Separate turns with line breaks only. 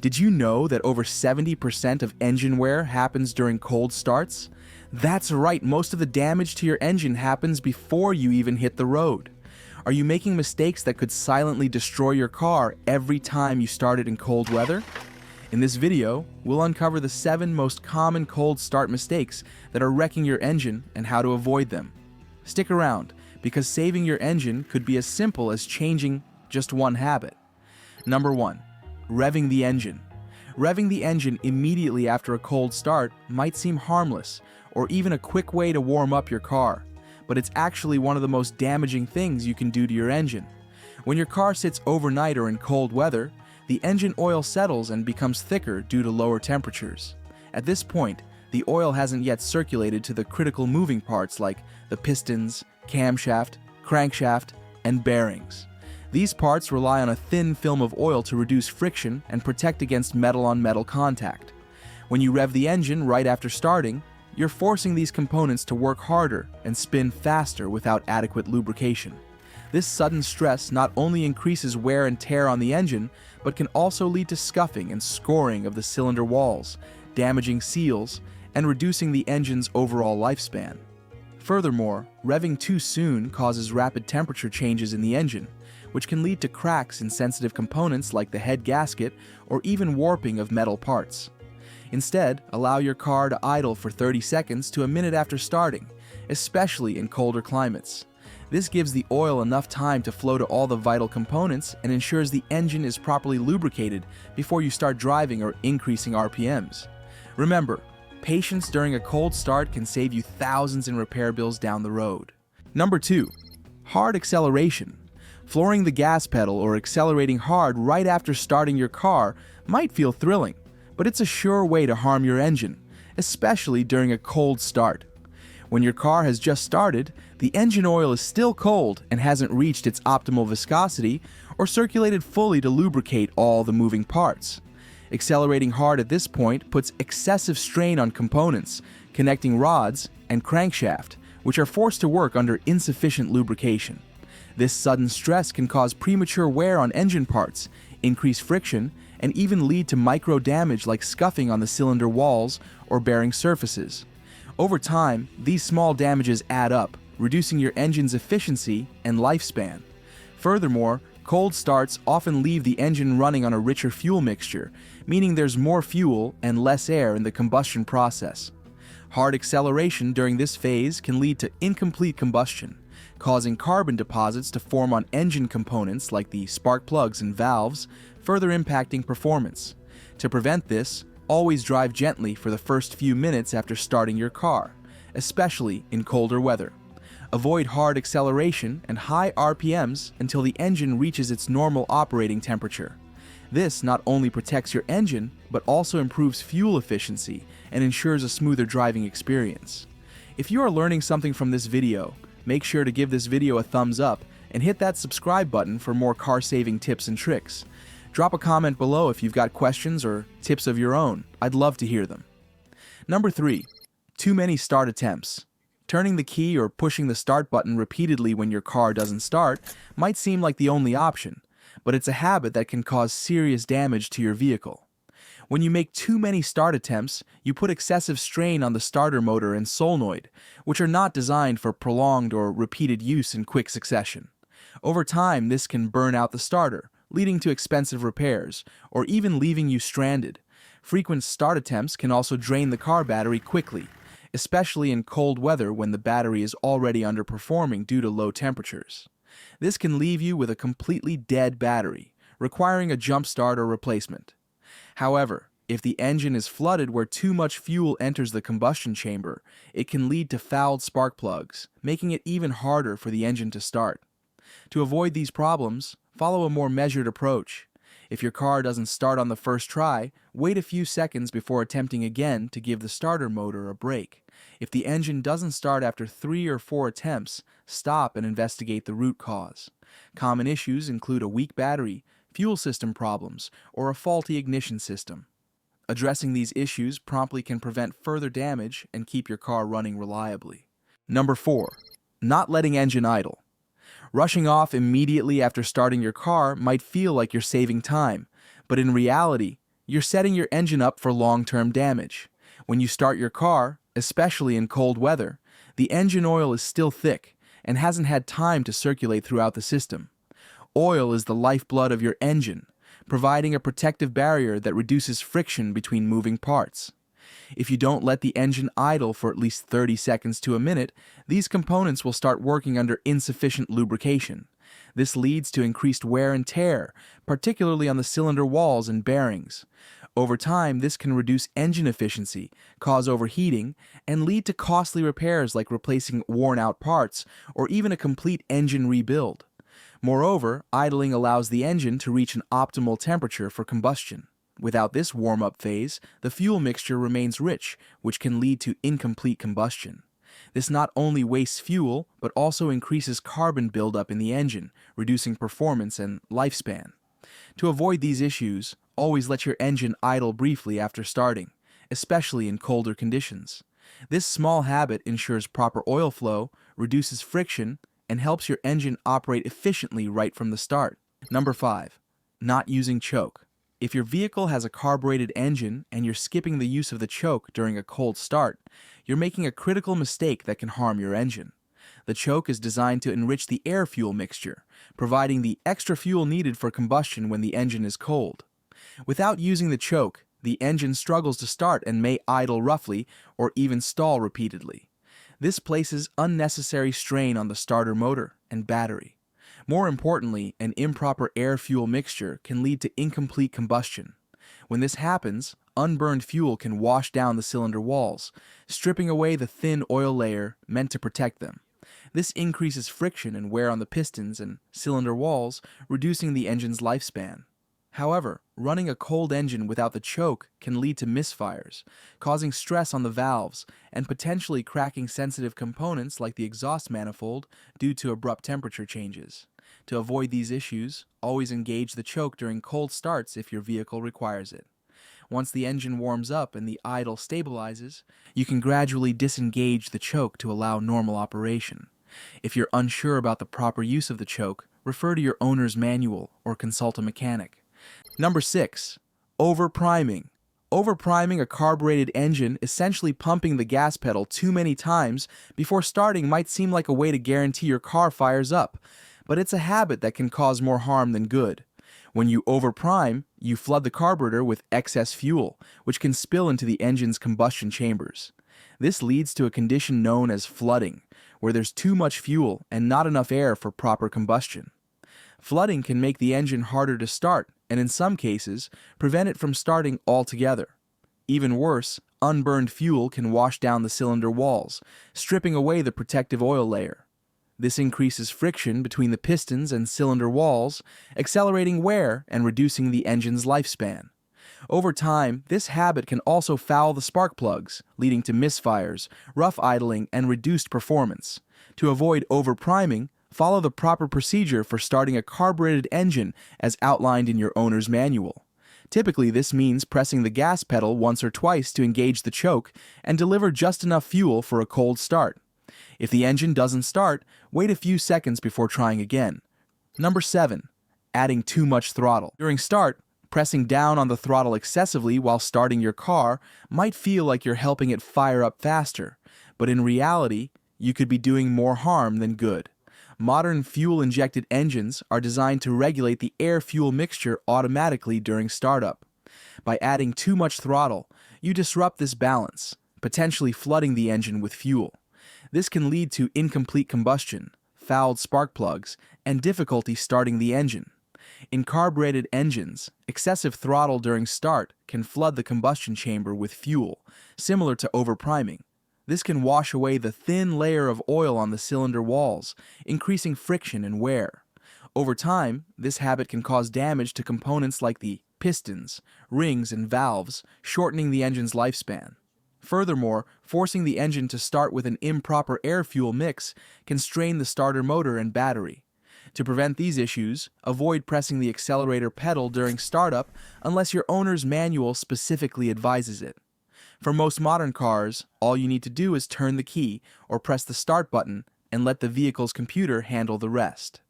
Did you know that over 70% of engine wear happens during cold starts? That's right, most of the damage to your engine happens before you even hit the road. Are you making mistakes that could silently destroy your car every time you start it in cold weather? In this video, we'll uncover the 7 most common cold start mistakes that are wrecking your engine and how to avoid them. Stick around, because saving your engine could be as simple as changing just one habit. Number 1. Revving the engine. Revving the engine immediately after a cold start might seem harmless, or even a quick way to warm up your car, but it's actually one of the most damaging things you can do to your engine. When your car sits overnight or in cold weather, the engine oil settles and becomes thicker due to lower temperatures. At this point, the oil hasn't yet circulated to the critical moving parts like the pistons, camshaft, crankshaft, and bearings. These parts rely on a thin film of oil to reduce friction and protect against metal-on-metal contact. When you rev the engine right after starting, you're forcing these components to work harder and spin faster without adequate lubrication. This sudden stress not only increases wear and tear on the engine, but can also lead to scuffing and scoring of the cylinder walls, damaging seals, and reducing the engine's overall lifespan. Furthermore, revving too soon causes rapid temperature changes in the engine, which can lead to cracks in sensitive components like the head gasket or even warping of metal parts. Instead, allow your car to idle for 30 seconds to a minute after starting, especially in colder climates. This gives the oil enough time to flow to all the vital components and ensures the engine is properly lubricated before you start driving or increasing RPMs. Remember, patience during a cold start can save you thousands in repair bills down the road. Number 2. Hard acceleration. Flooring the gas pedal or accelerating hard right after starting your car might feel thrilling, but it's a sure way to harm your engine, especially during a cold start. When your car has just started, the engine oil is still cold and hasn't reached its optimal viscosity or circulated fully to lubricate all the moving parts. Accelerating hard at this point puts excessive strain on components, connecting rods, and crankshaft, which are forced to work under insufficient lubrication. This sudden stress can cause premature wear on engine parts, increase friction, and even lead to micro damage like scuffing on the cylinder walls or bearing surfaces. Over time, these small damages add up, reducing your engine's efficiency and lifespan. Furthermore, cold starts often leave the engine running on a richer fuel mixture, meaning there's more fuel and less air in the combustion process. Hard acceleration during this phase can lead to incomplete combustion, causing carbon deposits to form on engine components like the spark plugs and valves, further impacting performance. To prevent this, always drive gently for the first few minutes after starting your car, especially in colder weather. Avoid hard acceleration and high RPMs until the engine reaches its normal operating temperature. This not only protects your engine, but also improves fuel efficiency and ensures a smoother driving experience. If you are learning something from this video, make sure to give this video a thumbs up and hit that subscribe button for more car-saving tips and tricks. Drop a comment below if you've got questions or tips of your own. I'd love to hear them. Number 3. Too many start attempts. Turning the key or pushing the start button repeatedly when your car doesn't start might seem like the only option, but it's a habit that can cause serious damage to your vehicle. When you make too many start attempts, you put excessive strain on the starter motor and solenoid, which are not designed for prolonged or repeated use in quick succession. Over time, this can burn out the starter, leading to expensive repairs, or even leaving you stranded. Frequent start attempts can also drain the car battery quickly, especially in cold weather when the battery is already underperforming due to low temperatures. This can leave you with a completely dead battery, requiring a jump start or replacement. However, if the engine is flooded where too much fuel enters the combustion chamber, it can lead to fouled spark plugs, making it even harder for the engine to start. To avoid these problems, follow a more measured approach. If your car doesn't start on the first try, wait a few seconds before attempting again to give the starter motor a break. If the engine doesn't start after 3 or 4 attempts, stop and investigate the root cause. Common issues include a weak battery, fuel system problems, or a faulty ignition system. Addressing these issues promptly can prevent further damage and keep your car running reliably. Number 4. Not letting engine idle. Rushing off immediately after starting your car might feel like you're saving time, but in reality, you're setting your engine up for long-term damage. When you start your car, especially in cold weather, the engine oil is still thick and hasn't had time to circulate throughout the system. Oil is the lifeblood of your engine, providing a protective barrier that reduces friction between moving parts. If you don't let the engine idle for at least 30 seconds to a minute, these components will start working under insufficient lubrication. This leads to increased wear and tear, particularly on the cylinder walls and bearings. Over time, this can reduce engine efficiency, cause overheating, and lead to costly repairs like replacing worn-out parts or even a complete engine rebuild. Moreover, idling allows the engine to reach an optimal temperature for combustion. Without this warm-up phase, the fuel mixture remains rich, which can lead to incomplete combustion. This not only wastes fuel, but also increases carbon buildup in the engine, reducing performance and lifespan. To avoid these issues, always let your engine idle briefly after starting, especially in colder conditions. This small habit ensures proper oil flow, reduces friction, and helps your engine operate efficiently right from the start. Number 5. Not using choke. If your vehicle has a carbureted engine and you're skipping the use of the choke during a cold start, you're making a critical mistake that can harm your engine. The choke is designed to enrich the air-fuel mixture, providing the extra fuel needed for combustion when the engine is cold. Without using the choke, the engine struggles to start and may idle roughly or even stall repeatedly. This places unnecessary strain on the starter motor and battery. More importantly, an improper air-fuel mixture can lead to incomplete combustion. When this happens, unburned fuel can wash down the cylinder walls, stripping away the thin oil layer meant to protect them. This increases friction and wear on the pistons and cylinder walls, reducing the engine's lifespan. However, running a cold engine without the choke can lead to misfires, causing stress on the valves and potentially cracking sensitive components like the exhaust manifold due to abrupt temperature changes. To avoid these issues, always engage the choke during cold starts if your vehicle requires it. Once the engine warms up and the idle stabilizes, you can gradually disengage the choke to allow normal operation. If you're unsure about the proper use of the choke, refer to your owner's manual or consult a mechanic. Number 6. Overpriming. Overpriming a carbureted engine, essentially pumping the gas pedal too many times before starting, might seem like a way to guarantee your car fires up, but it's a habit that can cause more harm than good. When you overprime, you flood the carburetor with excess fuel, which can spill into the engine's combustion chambers. This leads to a condition known as flooding, where there's too much fuel and not enough air for proper combustion. Flooding can make the engine harder to start, and in some cases, prevent it from starting altogether. Even worse, unburned fuel can wash down the cylinder walls, stripping away the protective oil layer. This increases friction between the pistons and cylinder walls, accelerating wear and reducing the engine's lifespan. Over time, this habit can also foul the spark plugs, leading to misfires, rough idling, and reduced performance. To avoid overpriming, follow the proper procedure for starting a carbureted engine as outlined in your owner's manual. Typically, this means pressing the gas pedal once or twice to engage the choke and deliver just enough fuel for a cold start. If the engine doesn't start, wait a few seconds before trying again. Number 7. Adding too much throttle. During start, pressing down on the throttle excessively while starting your car might feel like you're helping it fire up faster, but in reality, you could be doing more harm than good. Modern fuel-injected engines are designed to regulate the air-fuel mixture automatically during startup. By adding too much throttle, you disrupt this balance, potentially flooding the engine with fuel. This can lead to incomplete combustion, fouled spark plugs, and difficulty starting the engine. In carbureted engines, excessive throttle during start can flood the combustion chamber with fuel, similar to overpriming. This can wash away the thin layer of oil on the cylinder walls, increasing friction and wear. Over time, this habit can cause damage to components like the pistons, rings, and valves, shortening the engine's lifespan. Furthermore, forcing the engine to start with an improper air-fuel mix can strain the starter motor and battery. To prevent these issues, avoid pressing the accelerator pedal during startup unless your owner's manual specifically advises it. For most modern cars, all you need to do is turn the key or press the start button and let the vehicle's computer handle the rest.